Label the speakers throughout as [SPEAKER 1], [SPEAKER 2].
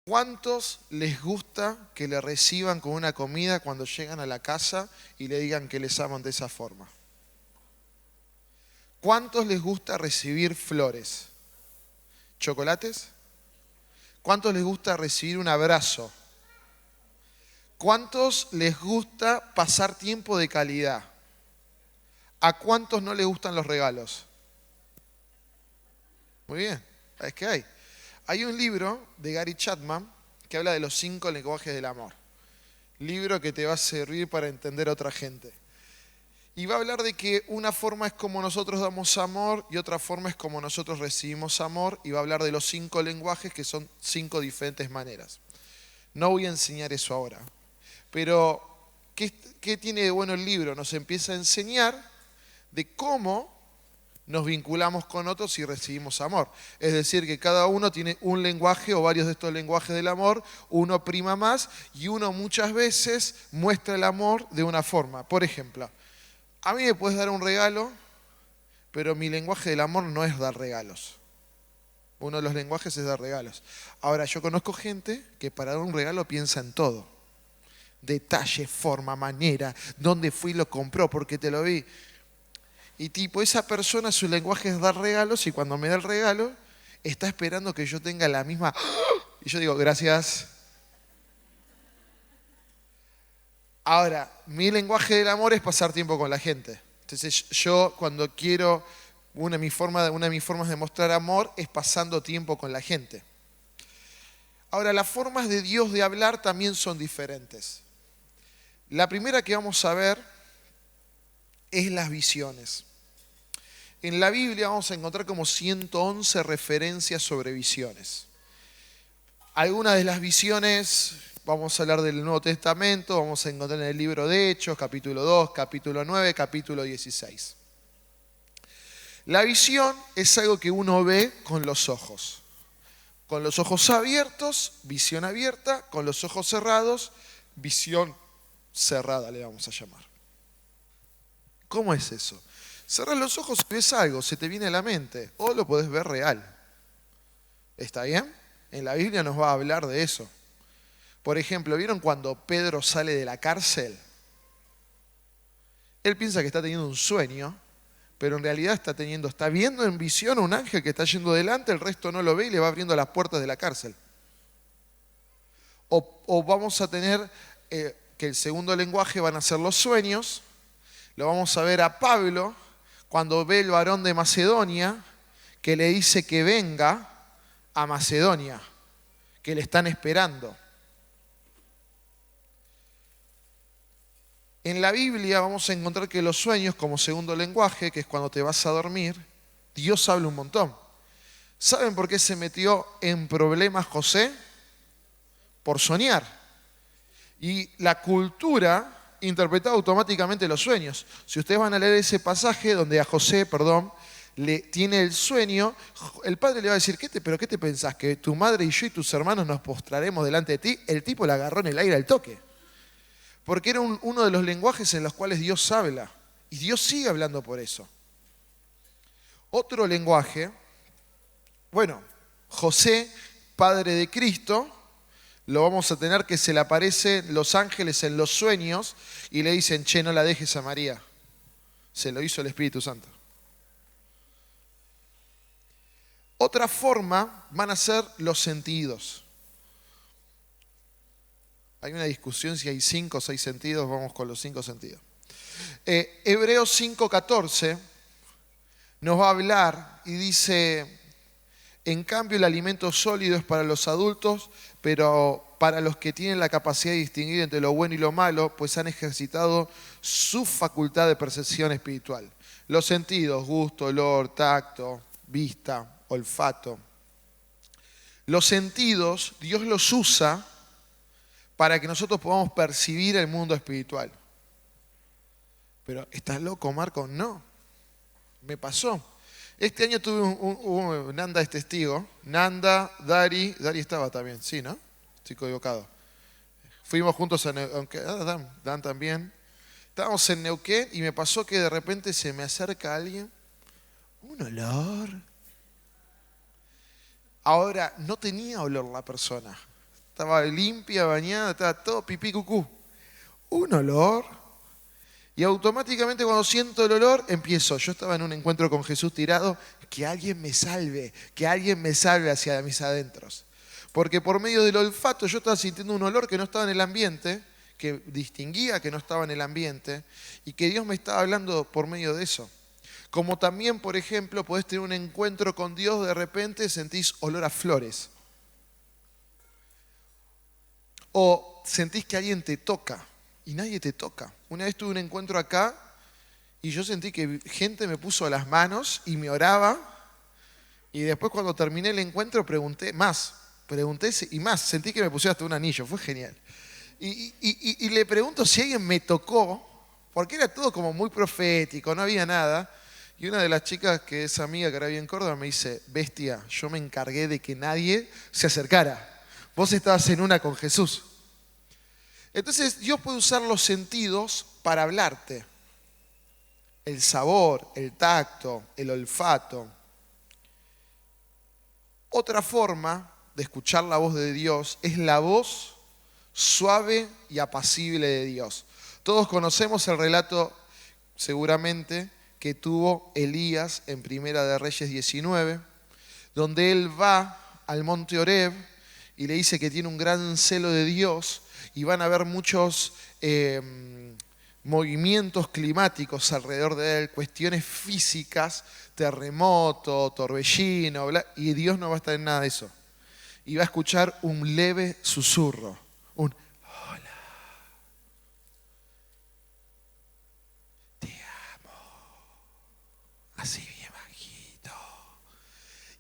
[SPEAKER 1] ¿Cuántos les gusta que le reciban con una comida cuando llegan a la casa y le digan que les aman de esa forma? ¿Cuántos les gusta recibir flores? ¿Chocolates? ¿Cuántos les gusta recibir un abrazo? ¿Cuántos les gusta pasar tiempo de calidad? ¿A cuántos no les gustan los regalos? Muy bien, es que hay. Hay un libro de Gary Chapman que habla de los 5 lenguajes del amor. Libro que te va a servir para entender a otra gente. Y va a hablar de que una forma es como nosotros damos amor y otra forma es como nosotros recibimos amor. Y va a hablar de los 5 lenguajes que son 5 diferentes maneras. No voy a enseñar eso ahora. Pero, ¿qué tiene de bueno el libro? Nos empieza a enseñar de cómo nos vinculamos con otros y recibimos amor. Es decir, que cada uno tiene un lenguaje o varios de estos lenguajes del amor, uno prima más y uno muchas veces muestra el amor de una forma. Por ejemplo, a mí me puedes dar un regalo, pero mi lenguaje del amor no es dar regalos. Uno de los lenguajes es dar regalos. Ahora, yo conozco gente que para dar un regalo piensa en todo. Detalle, forma, manera, dónde fui y lo compró, porque te lo vi. Y tipo, esa persona su lenguaje es dar regalos y cuando me da el regalo, está esperando que yo tenga la misma... Y yo digo, gracias. Ahora, mi lenguaje del amor es pasar tiempo con la gente. Entonces yo cuando quiero, una de mis formas de mostrar amor es pasando tiempo con la gente. Ahora, las formas de Dios de hablar también son diferentes. La primera que vamos a ver es las visiones. En la Biblia vamos a encontrar como 111 referencias sobre visiones. Algunas de las visiones, vamos a hablar del Nuevo Testamento, vamos a encontrar en el libro de Hechos, capítulo 2, capítulo 9, capítulo 16. La visión es algo que uno ve con los ojos. Con los ojos abiertos, visión abierta, con los ojos cerrados, visión cerrada le vamos a llamar. ¿Cómo es eso? Cerrás los ojos y ves algo, se te viene a la mente, o lo podés ver real. ¿Está bien? En la Biblia nos va a hablar de eso. Por ejemplo, ¿vieron cuando Pedro sale de la cárcel? Él piensa que está teniendo un sueño, pero en realidad está viendo en visión a un ángel que está yendo delante, el resto no lo ve y le va abriendo las puertas de la cárcel. O vamos a tener que el segundo lenguaje van a ser los sueños. Lo vamos a ver a Pablo cuando ve el varón de Macedonia que le dice que venga a Macedonia, que le están esperando. En la Biblia vamos a encontrar que los sueños como segundo lenguaje, que es cuando te vas a dormir, Dios habla un montón. ¿Saben por qué se metió en problemas José? Por soñar. Y la cultura interpretaba automáticamente los sueños. Si ustedes van a leer ese pasaje donde a José, le tiene el sueño, el padre le va a decir, ¿pero qué te pensás? ¿Que tu madre y yo y tus hermanos nos postraremos delante de ti? El tipo la agarró en el aire al toque. Porque era uno de los lenguajes en los cuales Dios habla. Y Dios sigue hablando por eso. Otro lenguaje, José, padre de Cristo, lo vamos a tener que se le aparecen los ángeles en los sueños y le dicen, che, no la dejes a María. Se lo hizo el Espíritu Santo. Otra forma van a ser los sentidos. Hay una discusión si hay 5 o 6 sentidos, vamos con los 5 sentidos. Hebreos 5:14 nos va a hablar y dice, en cambio el alimento sólido es para los adultos, pero para los que tienen la capacidad de distinguir entre lo bueno y lo malo, pues han ejercitado su facultad de percepción espiritual. Los sentidos, gusto, olor, tacto, vista, olfato. Los sentidos, Dios los usa para que nosotros podamos percibir el mundo espiritual. Pero, ¿estás loco, Marco? No, me pasó. Este año tuve Nanda es testigo. Nanda, Dari estaba también, sí, ¿no? Estoy equivocado. Fuimos juntos a Neuquén, Dan también. Estábamos en Neuquén y me pasó que de repente se me acerca alguien. Un olor. Ahora, no tenía olor la persona. estaba limpia, bañada, estaba todo pipí cucú. Un olor. Y automáticamente cuando siento el olor, empiezo. Yo estaba en un encuentro con Jesús tirado, que alguien me salve hacia mis adentros. Porque por medio del olfato yo estaba sintiendo un olor que no estaba en el ambiente, que distinguía que no estaba en el ambiente, y que Dios me estaba hablando por medio de eso. Como también, por ejemplo, podés tener un encuentro con Dios, de repente sentís olor a flores. O sentís que alguien te toca y nadie te toca. Una vez tuve un encuentro acá y yo sentí que gente me puso las manos y me oraba. Y después cuando terminé el encuentro pregunté y más. Sentí que me pusieron hasta un anillo, fue genial. Y le pregunto si alguien me tocó, porque era todo como muy profético, no había nada. Y una de las chicas que es amiga que ahora vive en Córdoba me dice, bestia, yo me encargué de que nadie se acercara. Vos estabas en una con Jesús. Entonces Dios puede usar los sentidos para hablarte. El sabor, el tacto, el olfato. Otra forma de escuchar la voz de Dios es la voz suave y apacible de Dios. Todos conocemos el relato, seguramente, que tuvo Elías en Primera de Reyes 19, donde él va al monte Horeb y le dice que tiene un gran celo de Dios y van a haber muchos movimientos climáticos alrededor de él, cuestiones físicas, terremoto, torbellino, y Dios no va a estar en nada de eso. Y va a escuchar un leve susurro, un hola, te amo, así bien bajito.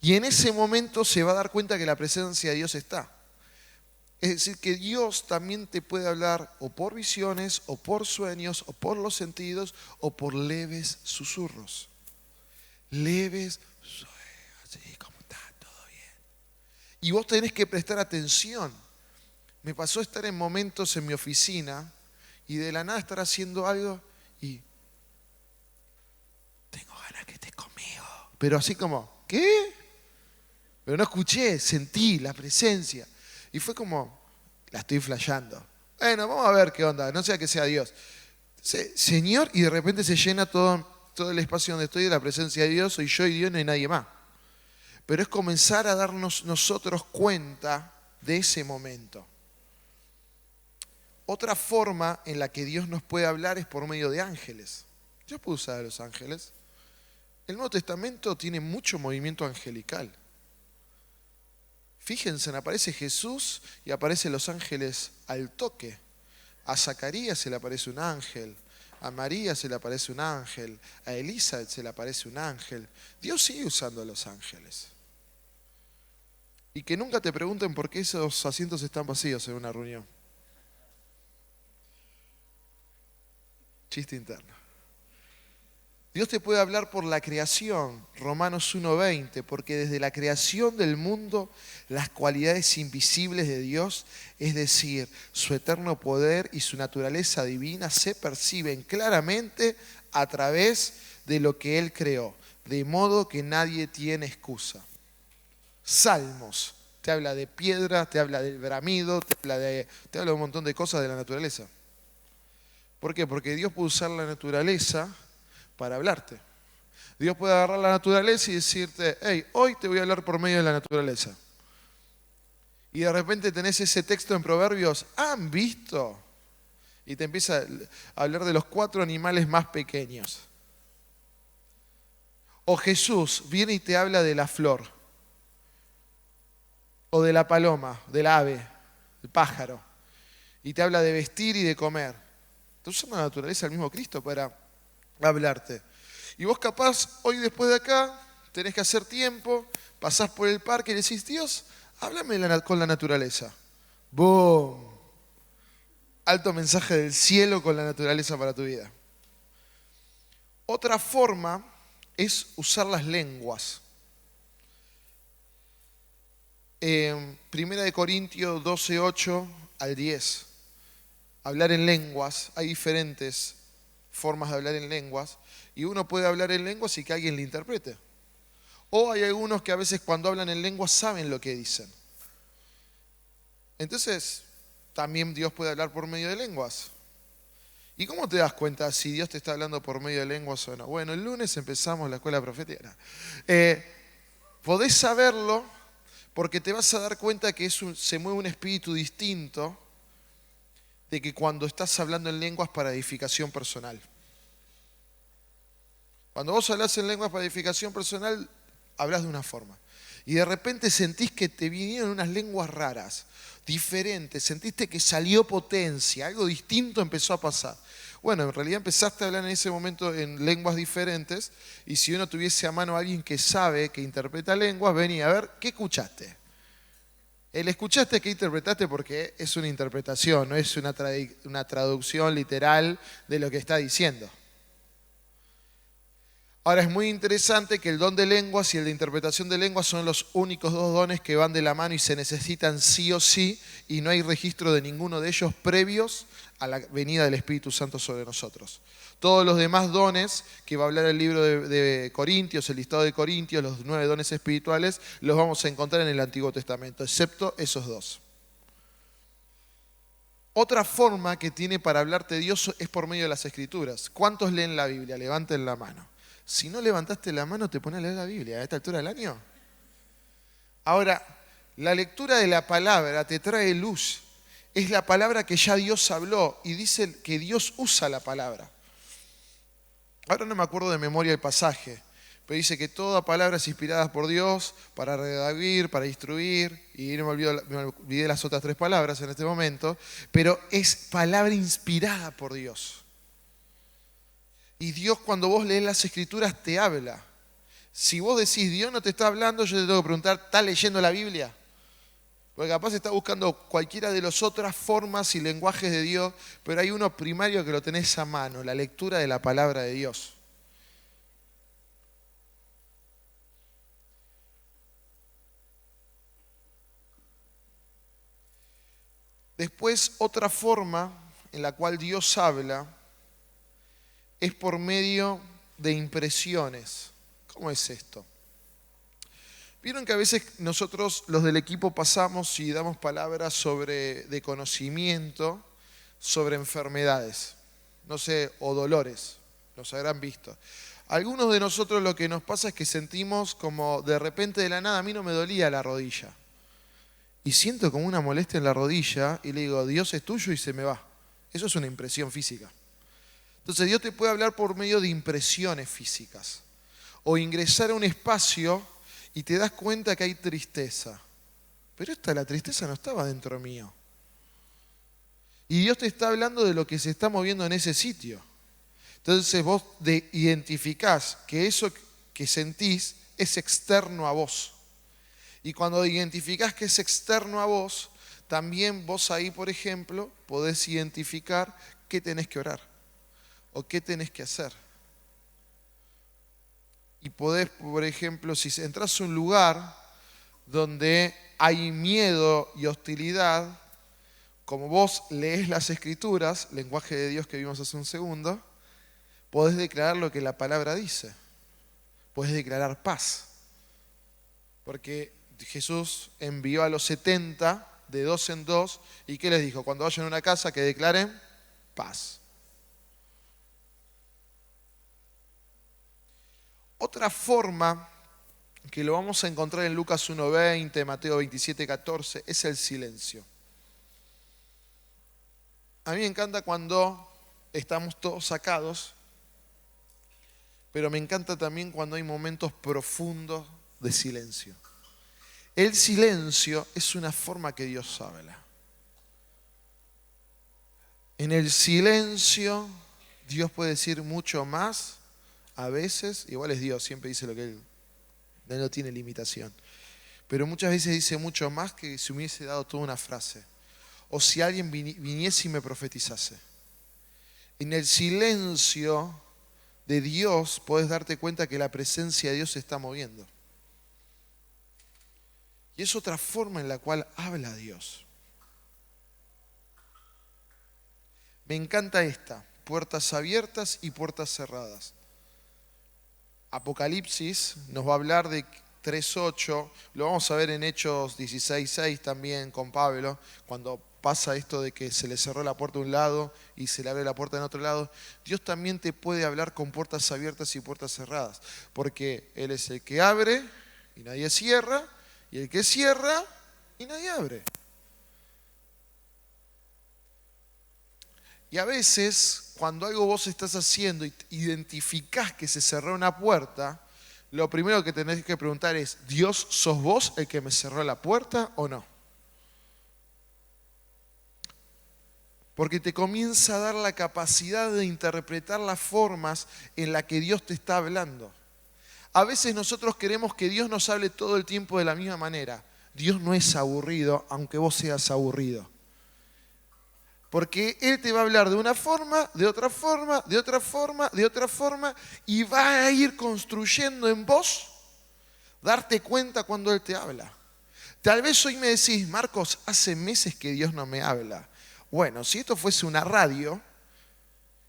[SPEAKER 1] Y en ese momento se va a dar cuenta que la presencia de Dios está. Es decir, que Dios también te puede hablar o por visiones, o por sueños, o por los sentidos, o por leves susurros. Leves, así, ¿cómo está? ¿Todo bien? Y vos tenés que prestar atención. Me pasó estar en momentos en mi oficina y de la nada estar haciendo algo y tengo ganas que estés conmigo. Pero así como, ¿qué? Pero no escuché, sentí la presencia. Y fue como, la estoy flasheando. Bueno, vamos a ver qué onda, no sea que sea Dios. Señor, y de repente se llena todo el espacio donde estoy de la presencia de Dios, soy yo y Dios, no hay nadie más. Pero es comenzar a darnos nosotros cuenta de ese momento. Otra forma en la que Dios nos puede hablar es por medio de ángeles. Dios puede usar a los ángeles. El Nuevo Testamento tiene mucho movimiento angelical. Fíjense, aparece Jesús y aparecen los ángeles al toque. A Zacarías se le aparece un ángel, a María se le aparece un ángel, a Elizabeth se le aparece un ángel. Dios sigue usando a los ángeles. Y que nunca te pregunten por qué esos asientos están vacíos en una reunión. Chiste interno. Dios te puede hablar por la creación, Romanos 1:20, porque desde la creación del mundo las cualidades invisibles de Dios, es decir, su eterno poder y su naturaleza divina, se perciben claramente a través de lo que Él creó, de modo que nadie tiene excusa. Salmos, te habla de piedra, te habla del bramido, te habla de un montón de cosas de la naturaleza. ¿Por qué? Porque Dios puede usar la naturaleza para hablarte. Dios puede agarrar la naturaleza y decirte, hey, hoy te voy a hablar por medio de la naturaleza. Y de repente tenés ese texto en Proverbios, ¿han visto? Y te empieza a hablar de los 4 animales más pequeños. O Jesús viene y te habla de la flor, o de la paloma, del ave, el pájaro, y te habla de vestir y de comer. Está usando la naturaleza del mismo Cristo para hablarte. Y vos capaz, hoy después de acá, tenés que hacer tiempo, pasás por el parque y le decís, Dios, háblame con la naturaleza. ¡Boom! Alto mensaje del cielo con la naturaleza para tu vida. Otra forma es usar las lenguas. Primera de Corintios 12:8 al 10. Hablar en lenguas. Hay diferentes formas de hablar en lenguas. Y uno puede hablar en lenguas y que alguien le interprete. O hay algunos que a veces cuando hablan en lenguas saben lo que dicen. Entonces, también Dios puede hablar por medio de lenguas. ¿Y cómo te das cuenta si Dios te está hablando por medio de lenguas o no? Bueno, el lunes empezamos la escuela profética. Podés saberlo porque te vas a dar cuenta que se mueve un espíritu distinto de que cuando estás hablando en lenguas para edificación personal. Cuando vos hablas en lenguas para edificación personal, hablas de una forma. Y de repente sentís que te vinieron unas lenguas raras, diferentes, sentiste que salió potencia, algo distinto empezó a pasar. Bueno, en realidad empezaste a hablar en ese momento en lenguas diferentes, y si uno tuviese a mano a alguien que sabe, que interpreta lenguas, venía a ver, ¿qué escuchaste? El escuchaste que interpretaste porque es una interpretación, no es una traducción literal de lo que está diciendo. Ahora es muy interesante que el don de lenguas y el de interpretación de lenguas son los únicos dos dones que van de la mano y se necesitan sí o sí, y no hay registro de ninguno de ellos previos a la venida del Espíritu Santo sobre nosotros. Todos los demás dones que va a hablar el libro de Corintios, el listado de Corintios, los 9 dones espirituales, los vamos a encontrar en el Antiguo Testamento, excepto esos dos. Otra forma que tiene para hablarte Dios es por medio de las Escrituras. ¿Cuántos leen la Biblia? Levanten la mano. Si no levantaste la mano, te pones a leer la Biblia a esta altura del año. Ahora, la lectura de la palabra te trae luz. Es la palabra que ya Dios habló y dice que Dios usa la palabra. Ahora no me acuerdo de memoria el pasaje, pero dice que toda palabra es inspirada por Dios para redarguir, para instruir, y me olvidé las otras 3 palabras en este momento, pero es palabra inspirada por Dios. Y Dios, cuando vos lees las Escrituras, te habla. Si vos decís, Dios no te está hablando, yo te tengo que preguntar, ¿estás leyendo la Biblia? Porque capaz está buscando cualquiera de las otras formas y lenguajes de Dios, pero hay uno primario que lo tenés a mano, la lectura de la palabra de Dios. Después, otra forma en la cual Dios habla es por medio de impresiones. ¿Cómo es esto? Vieron que a veces nosotros, los del equipo, pasamos y damos palabras de conocimiento sobre enfermedades, no sé, o dolores, los habrán visto. Algunos de nosotros lo que nos pasa es que sentimos como de repente de la nada, a mí no me dolía la rodilla. Y siento como una molestia en la rodilla y le digo, Dios es tuyo, y se me va. Eso es una impresión física. Entonces Dios te puede hablar por medio de impresiones físicas. O ingresar a un espacio y te das cuenta que hay tristeza. Pero la tristeza no estaba dentro mío. Y Dios te está hablando de lo que se está moviendo en ese sitio. Entonces vos identificás que eso que sentís es externo a vos. Y cuando identificás que es externo a vos, también vos ahí, por ejemplo, podés identificar qué tenés que orar o qué tenés que hacer. Y podés, por ejemplo, si entras a un lugar donde hay miedo y hostilidad, como vos lees las Escrituras, lenguaje de Dios que vimos hace un segundo, podés declarar lo que la palabra dice. Podés declarar paz. Porque Jesús envió a los 70 de 2 en 2, ¿y qué les dijo? Cuando vayan a una casa, que declaren paz. Otra forma que lo vamos a encontrar en Lucas 1:20, Mateo 27:14, es el silencio. A mí me encanta cuando estamos todos sacados, pero me encanta también cuando hay momentos profundos de silencio. El silencio es una forma que Dios habla. En el silencio Dios puede decir mucho más. A veces, igual es Dios, siempre dice lo que Él no tiene limitación. Pero muchas veces dice mucho más que si hubiese dado toda una frase. O si alguien viniese y me profetizase. En el silencio de Dios podés darte cuenta que la presencia de Dios se está moviendo. Y es otra forma en la cual habla Dios. Me encanta esta, puertas abiertas y puertas cerradas. Apocalipsis nos va a hablar de 3:8, lo vamos a ver en Hechos 16:6 también con Pablo, cuando pasa esto de que se le cerró la puerta a un lado y se le abre la puerta en otro lado. Dios también te puede hablar con puertas abiertas y puertas cerradas, porque Él es el que abre y nadie cierra, y el que cierra y nadie abre. Y a veces, cuando algo vos estás haciendo y identificás que se cerró una puerta, lo primero que tenés que preguntar es, ¿Dios, sos vos el que me cerró la puerta o no? Porque te comienza a dar la capacidad de interpretar las formas en las que Dios te está hablando. A veces nosotros queremos que Dios nos hable todo el tiempo de la misma manera. Dios no es aburrido, aunque vos seas aburrido. Porque Él te va a hablar de una forma, de otra forma, de otra forma, de otra forma, y va a ir construyendo en vos darte cuenta cuando Él te habla. Tal vez hoy me decís, Marcos, hace meses que Dios no me habla. Bueno, si esto fuese una radio,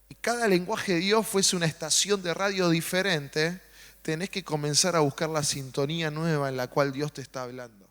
[SPEAKER 1] y cada lenguaje de Dios fuese una estación de radio diferente, tenés que comenzar a buscar la sintonía nueva en la cual Dios te está hablando.